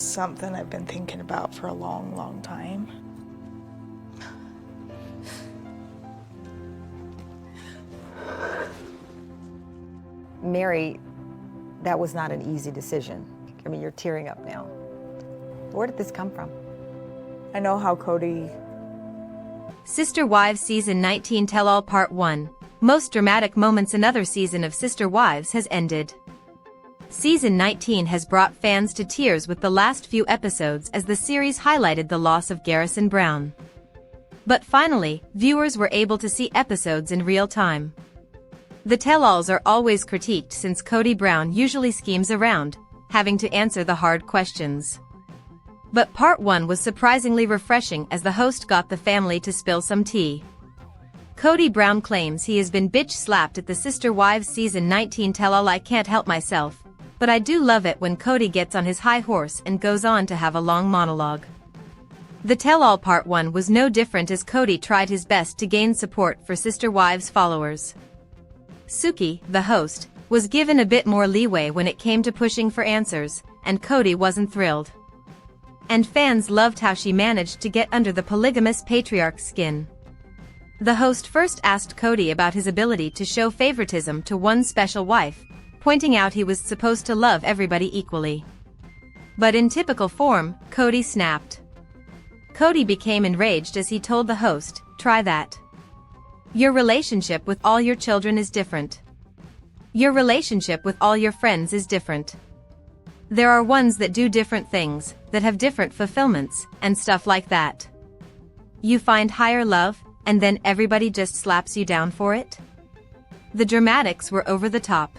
something I've been thinking about for a long, long time. Meri, that was not an easy decision. I mean, you're tearing up now. Where did this come from? I know how Kody... Sister Wives Season 19 Tell-All Part 1. Most dramatic moments. Another season of Sister Wives has ended. Season 19 has brought fans to tears with the last few episodes as the series highlighted the loss of Garrison Brown. But finally, viewers were able to see episodes in real time. The tell-alls are always critiqued since Kody Brown usually schemes around, having to answer the hard questions. But Part 1 was surprisingly refreshing as the host got the family to spill some tea. Kody Brown claims he has been bitch-slapped at the Sister Wives Season 19 tell-all. I can't help myself, but I do love it when Kody gets on his high horse and goes on to have a long monologue. The tell-all Part 1 was no different as Kody tried his best to gain support for Sister Wives followers. Suki, the host, was given a bit more leeway when it came to pushing for answers, and Kody wasn't thrilled. And fans loved how she managed to get under the polygamous patriarch's skin. The host first asked Kody about his ability to show favoritism to one special wife, pointing out he was supposed to love everybody equally. But in typical form, Kody snapped. Kody became enraged as he told the host, "Try that. Your relationship with all your children is different. Your relationship with all your friends is different. There are ones that do different things, that have different fulfillments, and stuff like that. You find higher love, and then everybody just slaps you down for it?" The dramatics were over the top.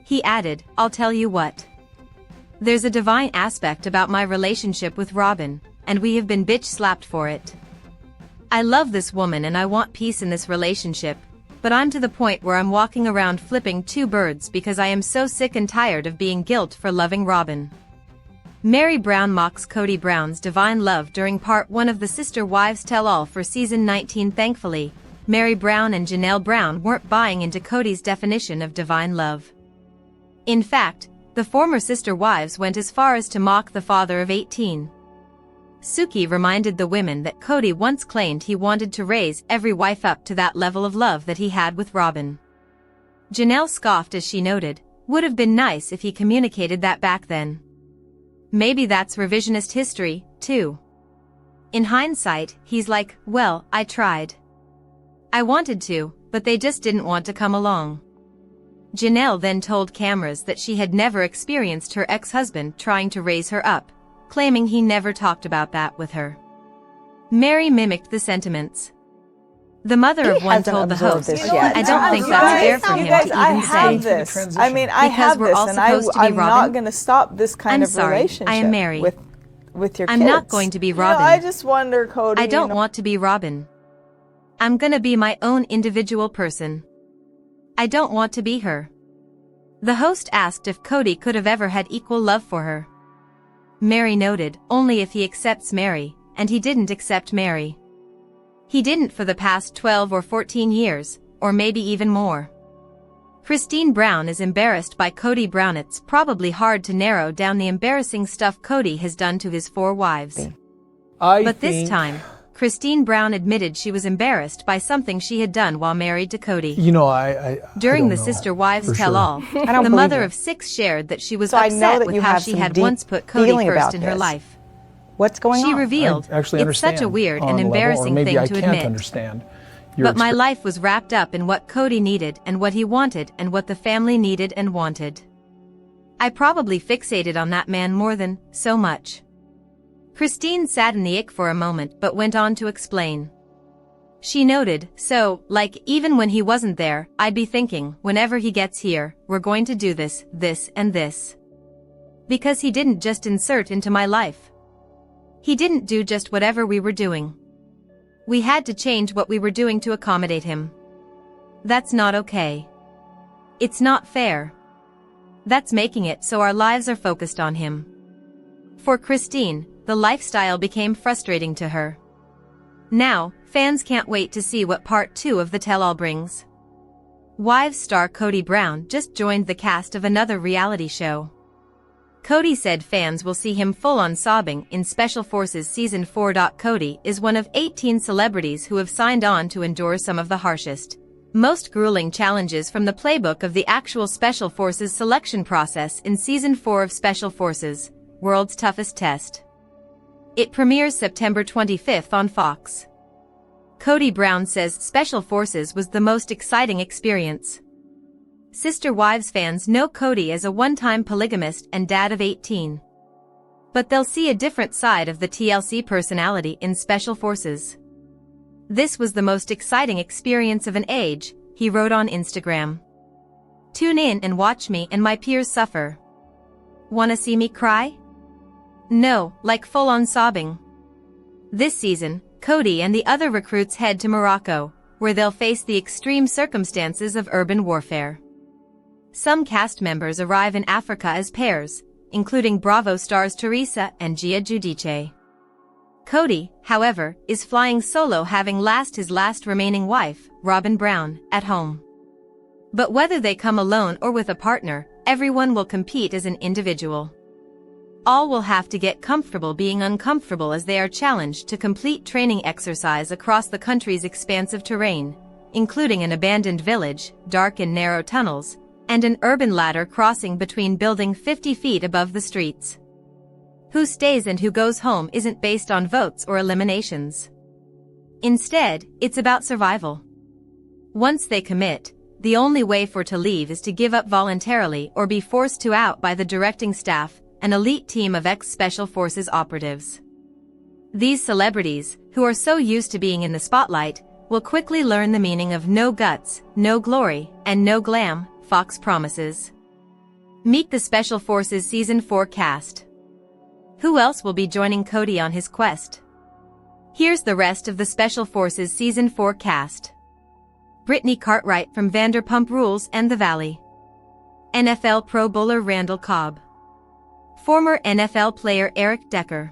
He added, "I'll tell you what. There's a divine aspect about my relationship with Robyn, and we have been bitch-slapped for it. I love this woman and I want peace in this relationship, but I'm to the point where I'm walking around flipping two birds because I am so sick and tired of being guilt for loving Robyn." Meri Brown mocks Kody Brown's divine love during Part 1 of the Sister Wives Tell-All for Season 19. Thankfully, Meri Brown and Janelle Brown weren't buying into Kody's definition of divine love. In fact, the former Sister Wives went as far as to mock the father of 18. Suki reminded the women that Kody once claimed he wanted to raise every wife up to that level of love that he had with Robyn. Janelle scoffed as she noted, "Would have been nice if he communicated that back then." Maybe that's revisionist history, too. In hindsight, he's like, "Well, I tried. I wanted to, but they just didn't want to come along." Janelle then told cameras that she had never experienced her ex-husband trying to raise her up, claiming he never talked about that with her. Meri mimicked the sentiments. The mother of one told the host, "I don't think that's fair for him to even say." I mean, I have this, and I'm not going to stop this kind of relationship. I am Meri. With your kids. I'm not going to be Robyn. I just wonder, Kody. I don't want to be Robyn. I'm gonna be my own individual person. I don't want to be her. The host asked if Kody could have ever had equal love for her. Meri noted, only if he accepts Meri, and he didn't accept Meri. He didn't for the past 12 or 14 years, or maybe even more. Christine Brown is embarrassed by Kody Brown. It's probably hard to narrow down the embarrassing stuff Kody has done to his 4 wives. But this time, Christine Brown admitted she was embarrassed by something she had done while married to Kody. You know, During I the don't Sister know, Wives for Tell-All, sure. the mother of 6 shared that she was upset with how she had once put Kody first in her life. What's going on? She revealed, "It's such a weird and embarrassing thing to admit. Understand But my life was wrapped up in what Kody needed and what he wanted and what the family needed and wanted. I probably fixated on that man more than so much." Christine sat in the ick for a moment but went on to explain. She noted, "So, like, even when he wasn't there, I'd be thinking, whenever he gets here, we're going to do this, this, and this. Because he didn't just insert into my life. He didn't do just whatever we were doing. We had to change what we were doing to accommodate him. That's not okay. It's not fair. That's making it so our lives are focused on him." For Christine, the lifestyle became frustrating to her. Now, fans can't wait to see what Part 2 of the tell-all brings. Wives star Kody Brown just joined the cast of another reality show. Kody said fans will see him full-on sobbing in Special Forces Season 4. Kody is one of 18 celebrities who have signed on to endure some of the harshest, most grueling challenges from the playbook of the actual Special Forces selection process in Season 4 of Special Forces, World's Toughest Test. It premieres September 25 on Fox. Kody Brown says Special Forces was the most exciting experience. Sister Wives fans know Kody as a one-time polygamist and dad of 18. But they'll see a different side of the TLC personality in Special Forces. This was the most exciting experience of an age, he wrote on Instagram. Tune in and watch me and my peers suffer. Wanna see me cry? No, like full-on sobbing. This season, Kody and the other recruits head to Morocco, where they'll face the extreme circumstances of urban warfare. Some cast members arrive in Africa as pairs, including Bravo stars Teresa and Gia Giudice. Kody, however, is flying solo, having lost his last remaining wife, ROBYN Brown, at home. But whether they come alone or with a partner, everyone will compete as an individual. All will have to get comfortable being uncomfortable as they are challenged to complete training exercise across the country's expansive terrain, including an abandoned village, dark and narrow tunnels, and an urban ladder crossing between building 50 feet above the streets. Who stays and who goes home isn't based on votes or eliminations. Instead, it's about survival. Once they commit, the only way for to leave is to give up voluntarily or be forced to out by the directing staff, an elite team of ex-Special Forces operatives. These celebrities, who are so used to being in the spotlight, will quickly learn the meaning of no guts, no glory, and no glam, Fox promises. Meet the Special Forces Season 4 cast. Who else will be joining Kody on his quest? Here's the rest of the Special Forces Season 4 cast. Brittany Cartwright from Vanderpump Rules and The Valley. NFL Pro Bowler Randall Cobb. Former NFL player Eric Decker.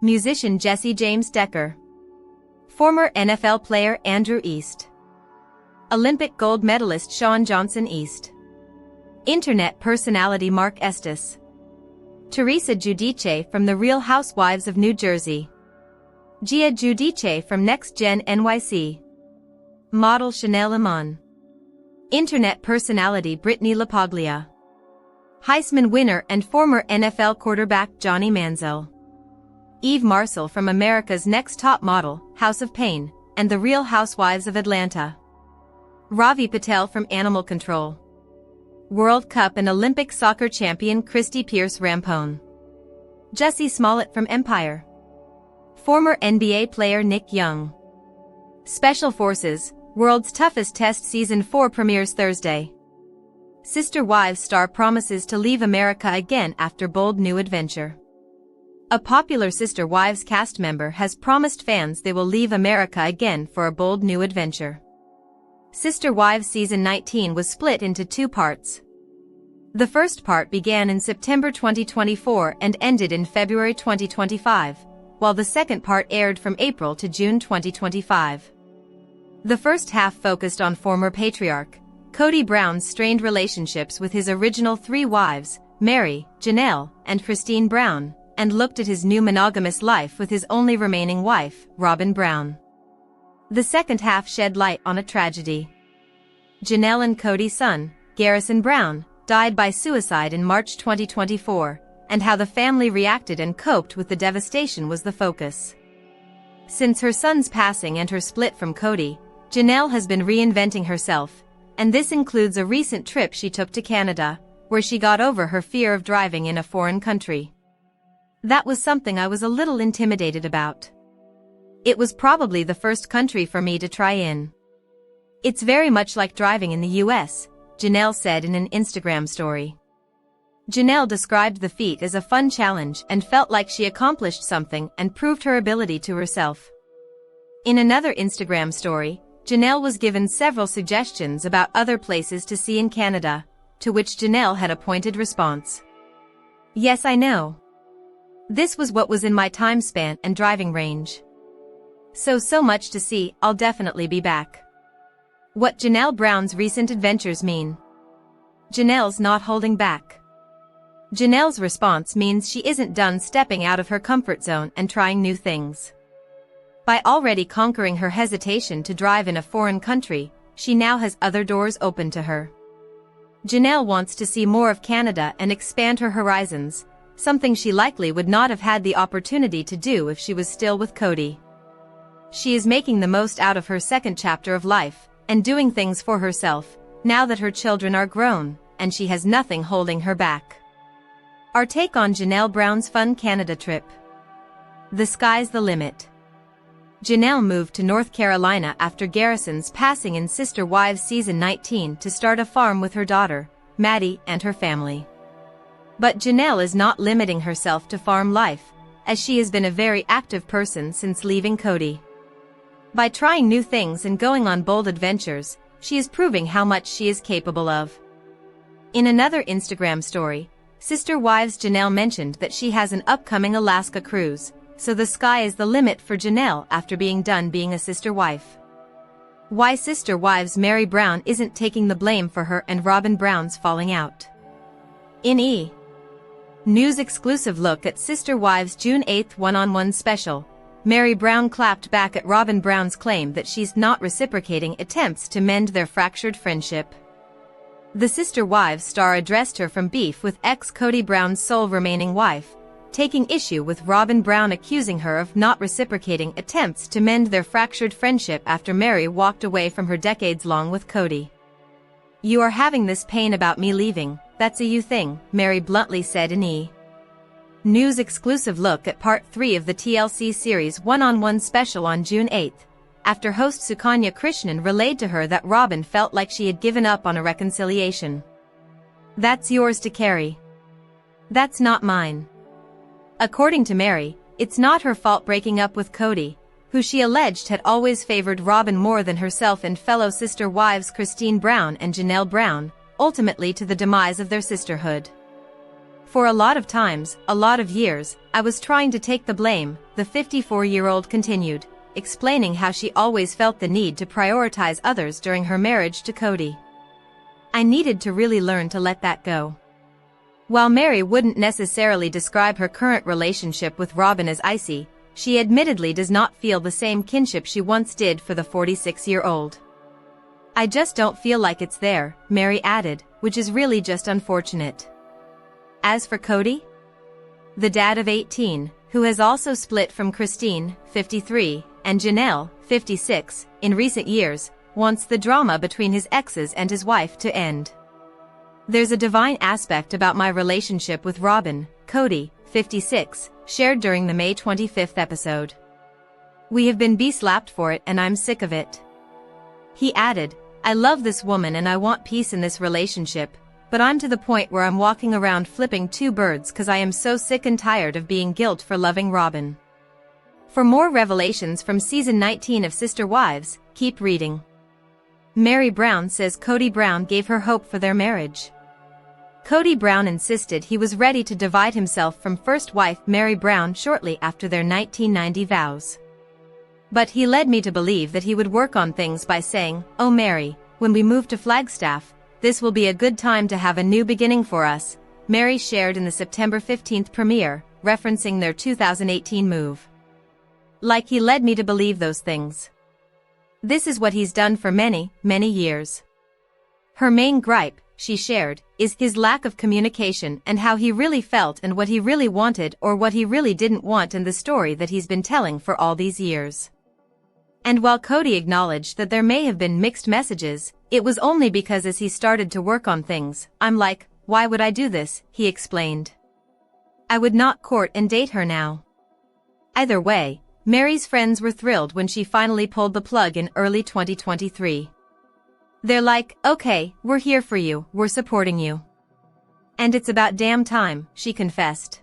Musician Jesse James Decker. Former NFL player Andrew East. Olympic gold medalist Shawn Johnson East. Internet personality Mark Estes. Teresa Giudice from The Real Housewives of New Jersey. Gia Giudice from Next Gen NYC. Model Chanel Iman. Internet personality Brittany LaPaglia. Heisman winner and former NFL quarterback Johnny Manziel. Eve Marcel from America's Next Top Model, House of Pain, and The Real Housewives of Atlanta. Ravi Patel from Animal Control. World Cup and Olympic soccer champion Christy Pierce Rampone. Jussie Smollett from Empire. Former NBA player Nick Young. Special Forces, World's Toughest Test Season 4 premieres Thursday. Sister Wives star promises to leave America again after bold new adventure. A popular Sister Wives cast member has promised fans they will leave America again for a bold new adventure. Sister Wives Season 19 was split into two parts. The first part began in September 2024 and ended in February 2025, while the second part aired from April to June 2025. The first half focused on former patriarch Kody Brown's strained relationships with his original three wives, Meri, Janelle, and Christine Brown, and looked at his new monogamous life with his only remaining wife, ROBYN Brown. The second half shed light on a tragedy. Janelle and Kody's son, Garrison Brown, died by suicide in March 2024, and how the family reacted and coped with the devastation was the focus. Since her son's passing and her split from Kody, Janelle has been reinventing herself, and this includes a recent trip she took to Canada, where she got over her fear of driving in a foreign country. That was something I was a little intimidated about. It was probably the first country for me to try in. It's very much like driving in the US, Janelle said in an Instagram story. Janelle described the feat as a fun challenge and felt like she accomplished something and proved her ability to herself. In another Instagram story, Janelle was given several suggestions about other places to see in Canada, to which Janelle had a pointed response. Yes, I know. This was what was in my time span and driving range. So much to see, I'll definitely be back. What Janelle Brown's recent adventures mean. Janelle's not holding back. Janelle's response means she isn't done stepping out of her comfort zone and trying new things. By already conquering her hesitation to drive in a foreign country, she now has other doors open to her. Janelle wants to see more of Canada and expand her horizons, something she likely would not have had the opportunity to do if she was still with Kody. She is making the most out of her second chapter of life, and doing things for herself, now that her children are grown, and she has nothing holding her back. Our take on Janelle Brown's fun Canada trip. The sky's the limit. Janelle moved to North Carolina after Garrison's passing in Sister Wives season 19 to start a farm with her daughter, Maddie, and her family. But Janelle is not limiting herself to farm life, as she has been a very active person since leaving Kody. By trying new things and going on bold adventures, she is proving how much she is capable of. In another Instagram story, Sister Wives Janelle mentioned that she has an upcoming Alaska cruise, so the sky is the limit for Janelle after being done being a sister wife. Why Sister Wives Meri Brown isn't taking the blame for her and ROBYN Brown's falling out. In E! News exclusive look at Sister Wives June 8 one-on-one special, Meri Brown clapped back at ROBYN Brown's claim that she's not reciprocating attempts to mend their fractured friendship. The Sister Wives star addressed her from beef with ex-Kody Brown's sole remaining wife, taking issue with ROBYN Brown accusing her of not reciprocating attempts to mend their fractured friendship after Meri walked away from her decades-long with Kody. "You are having this pain about me leaving, that's a you thing," Meri bluntly said in E! News exclusive look at part 3 of the TLC series one-on-one special on June 8, after host Sukanya Krishnan relayed to her that ROBYN felt like she had given up on a reconciliation. "That's yours to carry. That's not mine." According to Meri, it's not her fault breaking up with Kody, who she alleged had always favored ROBYN more than herself and fellow sister wives Christine Brown and Janelle Brown, ultimately to the demise of their sisterhood. "For a lot of times, a lot of years, I was trying to take the blame," the 54-year-old continued, explaining how she always felt the need to prioritize others during her marriage to Kody. "I needed to really learn to let that go." While Meri wouldn't necessarily describe her current relationship with ROBYN as icy, she admittedly does not feel the same kinship she once did for the 46-year-old. "I just don't feel like it's there," Meri added, which is really just unfortunate. As for Kody, the dad of 18, who has also split from Christine, 53, and Janelle, 56, in recent years, wants the drama between his exes and his wife to end. "There's a divine aspect about my relationship with ROBYN," Kody, 56, shared during the May 25 episode. "We have been slapped for it and I'm sick of it." He added, "I love this woman and I want peace in this relationship, but I'm to the point where I'm walking around flipping two birds cause I am so sick and tired of being guilt for loving ROBYN." For more revelations from season 19 of Sister Wives, keep reading. Meri Brown says Kody Brown gave her hope for their marriage. Kody Brown insisted he was ready to divide himself from first wife Meri Brown shortly after their 1990 vows. "But he led me to believe that he would work on things by saying, 'Oh Meri, when we move to Flagstaff, this will be a good time to have a new beginning for us,'" Meri shared in the September 15 premiere, referencing their 2018 move. "Like he led me to believe those things. This is what he's done for many, many years." Her main gripe, she shared, is his lack of communication and how he really felt and what he really wanted or what he really didn't want in the story that he's been telling for all these years. And while Kody acknowledged that there may have been mixed messages, it was only because as he started to work on things, "I'm like, why would I do this?" he explained. "I would not court and date her now." Either way, Meri's friends were thrilled when she finally pulled the plug in early 2023. "They're like, okay, we're here for you, we're supporting you. And it's about damn time," she confessed.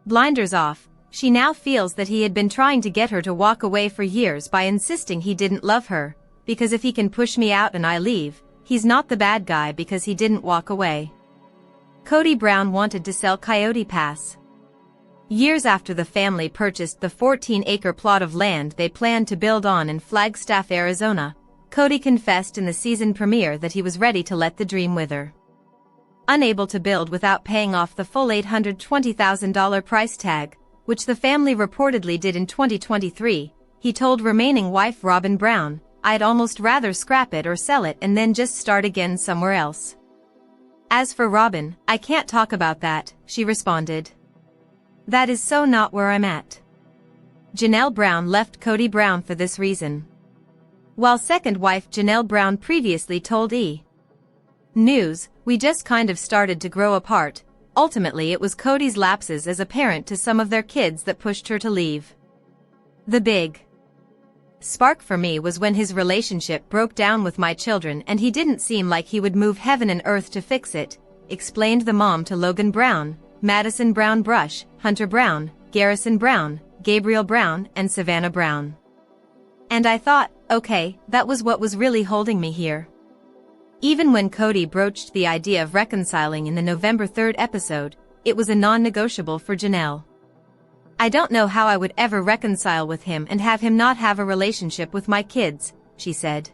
Blinders off, she now feels that he had been trying to get her to walk away for years by insisting he didn't love her, because if he can push me out and I leave, he's not the bad guy because he didn't walk away. Kody Brown wanted to sell Coyote Pass. Years after the family purchased the 14-acre plot of land they planned to build on in Flagstaff, Arizona, Kody confessed in the season premiere that he was ready to let the dream wither. unable to build without paying off the full $820,000 price tag, which the family reportedly did in 2023, he told remaining wife ROBYN Brown, "I'd almost rather scrap it or sell it and then just start again somewhere else." As for ROBYN, "I can't talk about that," she responded. "That is so not where I'm at." Janelle Brown left Kody Brown for this reason. While second wife Janelle Brown previously told E! News, "We just kind of started to grow apart. Ultimately it was Kody's lapses as a parent to some of their kids that pushed her to leave. The big spark for me was when his relationship broke down with my children and he didn't seem like he would move heaven and earth to fix it," explained the mom to Logan Brown, Madison Brown Brush, Hunter Brown, Garrison Brown, Gabriel Brown, and Savannah Brown. "And I thought, okay, that was what was really holding me here." Even when Kody broached the idea of reconciling in the November 3rd episode, it was a non-negotiable for Janelle. "I don't know how I would ever reconcile with him and have him not have a relationship with my kids," she said.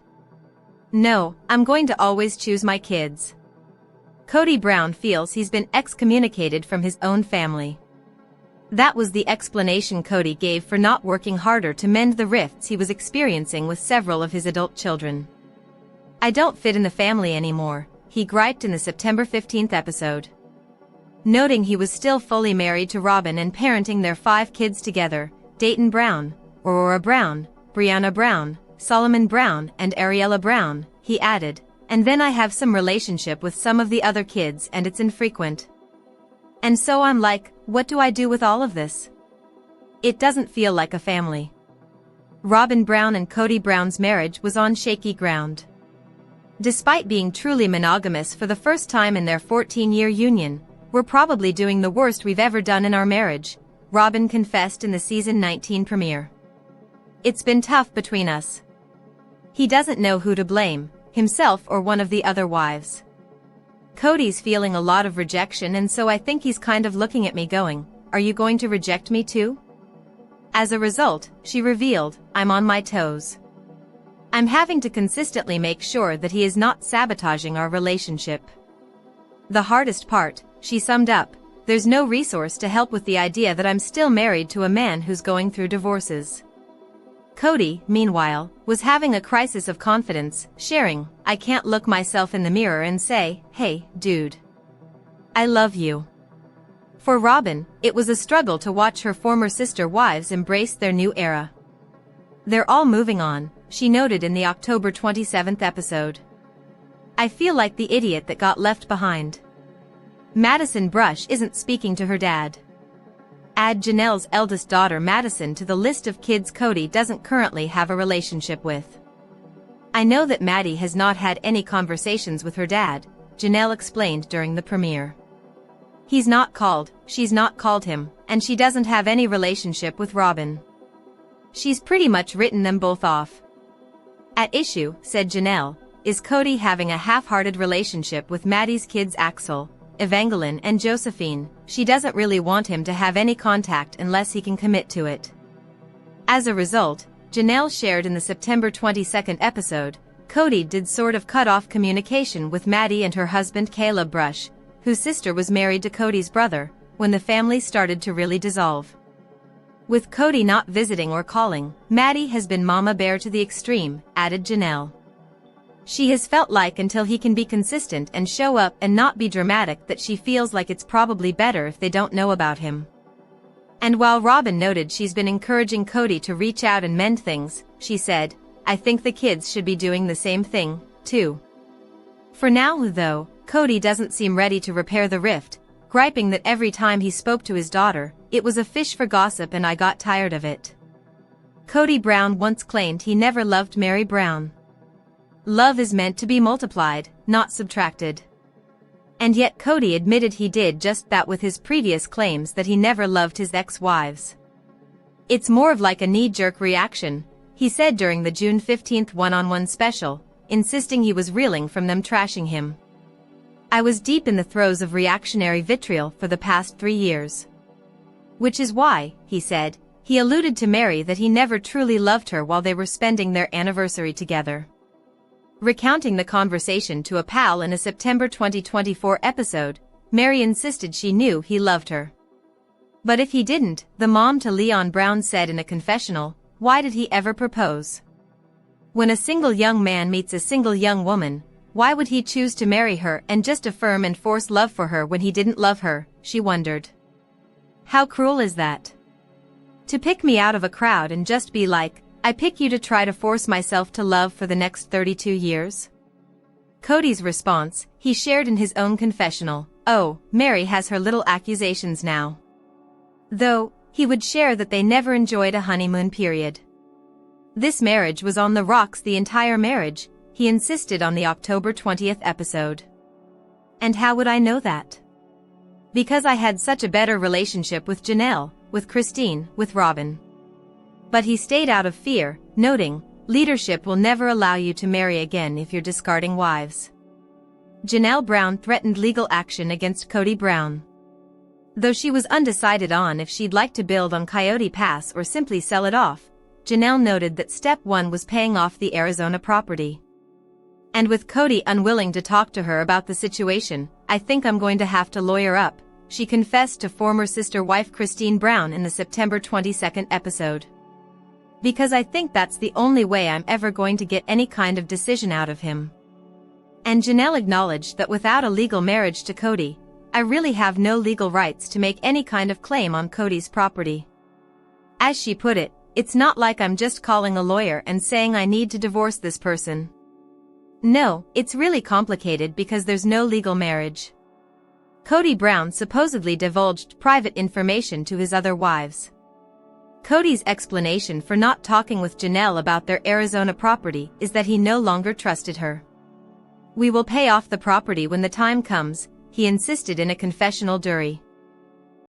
"No, I'm going to always choose my kids." Kody Brown feels he's been excommunicated from his own family. That was the explanation Kody gave for not working harder to mend the rifts he was experiencing with several of his adult children. "I don't fit in the family anymore," he griped in the September 15th episode. Noting he was still fully married to ROBYN and parenting their 5 kids together, Dayton Brown, Aurora Brown, Brianna Brown, Solomon Brown, and Ariella Brown, he added, "And then I have some relationship with some of the other kids and it's infrequent. And so I'm like, what do I do with all of this? It doesn't feel like a family." ROBYN Brown and Kody Brown's marriage was on shaky ground. Despite being truly monogamous for the first time in their 14-year union, "We're probably doing the worst we've ever done in our marriage," ROBYN confessed in the season 19 premiere. "It's been tough between us. He doesn't know who to blame, himself or one of the other wives. Kody's feeling a lot of rejection and so I think he's kind of looking at me going, 'Are you going to reject me too?' As a result," she revealed, "I'm on my toes. I'm having to consistently make sure that he is not sabotaging our relationship. The hardest part," she summed up, "there's no resource to help with the idea that I'm still married to a man who's going through divorces." Kody, meanwhile, was having a crisis of confidence, sharing, "I can't look myself in the mirror and say, 'Hey, dude, I love you.'" For ROBYN, it was a struggle to watch her former sister wives embrace their new era. "They're all moving on," she noted in the October 27th episode. "I feel like the idiot that got left behind." Madison Brush isn't speaking to her dad. Add Janelle's eldest daughter Madison to the list of kids Kody doesn't currently have a relationship with. "I know that Maddie has not had any conversations with her dad," Janelle explained during the premiere. "He's not called, she's not called him, and she doesn't have any relationship with ROBYN. She's pretty much written them both off. At issue," said Janelle, "is Kody having a half-hearted relationship with Maddie's kids Axel, Evangeline and Josephine. She doesn't really want him to have any contact unless he can commit to it." As a result, Janelle shared in the September 22nd episode, Kody did sort of cut off communication with Maddie and her husband Caleb Brush, whose sister was married to Kody's brother, when the family started to really dissolve. "With Kody not visiting or calling, Maddie has been mama bear to the extreme," added Janelle. "She has felt like until he can be consistent and show up and not be dramatic that she feels like it's probably better if they don't know about him." And while ROBYN noted she's been encouraging Kody to reach out and mend things, she said, "I think the kids should be doing the same thing, too." For now, though, Kody doesn't seem ready to repair the rift, griping that every time he spoke to his daughter, it was a fish for gossip and I got tired of it. Kody Brown once claimed he never loved Meri Brown. Love is meant to be multiplied, not subtracted. And yet Kody admitted he did just that with his previous claims that he never loved his ex-wives. "It's more of like a knee-jerk reaction," he said during the June 15th one-on-one special, insisting he was reeling from them trashing him. "I was deep in the throes of reactionary vitriol for the past 3 years. Which is why," he said, he alluded to Meri that he never truly loved her while they were spending their anniversary together. Recounting the conversation to a pal in a September 2024 episode, Meri insisted she knew he loved her. But if he didn't, the mom to Leon Brown said in a confessional, why did he ever propose? When a single young man meets a single young woman, why would he choose to marry her and just affirm and force love for her when he didn't love her, she wondered. How cruel is that? To pick me out of a crowd and just be like, I pick you to try to force myself to love for the next 32 years? Kody's response, he shared in his own confessional, oh, Meri has her little accusations now. Though, he would share that they never enjoyed a honeymoon period. This marriage was on the rocks the entire marriage, he insisted on the October 20th episode. And how would I know that? Because I had such a better relationship with Janelle, with Christine, with Robyn. But he stayed out of fear, noting, leadership will never allow you to marry again if you're discarding wives. Janelle Brown threatened legal action against Kody Brown. Though she was undecided on if she'd like to build on Coyote Pass or simply sell it off, Janelle noted that step one was paying off the Arizona property. And with Kody unwilling to talk to her about the situation, I think I'm going to have to lawyer up, she confessed to former sister wife Christine Brown in the September 22nd episode. Because I think that's the only way I'm ever going to get any kind of decision out of him. And Janelle acknowledged that without a legal marriage to Kody, I really have no legal rights to make any kind of claim on Kody's property. As she put it, it's not like I'm just calling a lawyer and saying I need to divorce this person. No, it's really complicated because there's no legal marriage. Kody Brown supposedly divulged private information to his other wives. Kody's explanation for not talking with Janelle about their Arizona property is that he no longer trusted her. We will pay off the property when the time comes, he insisted in a confessional diary.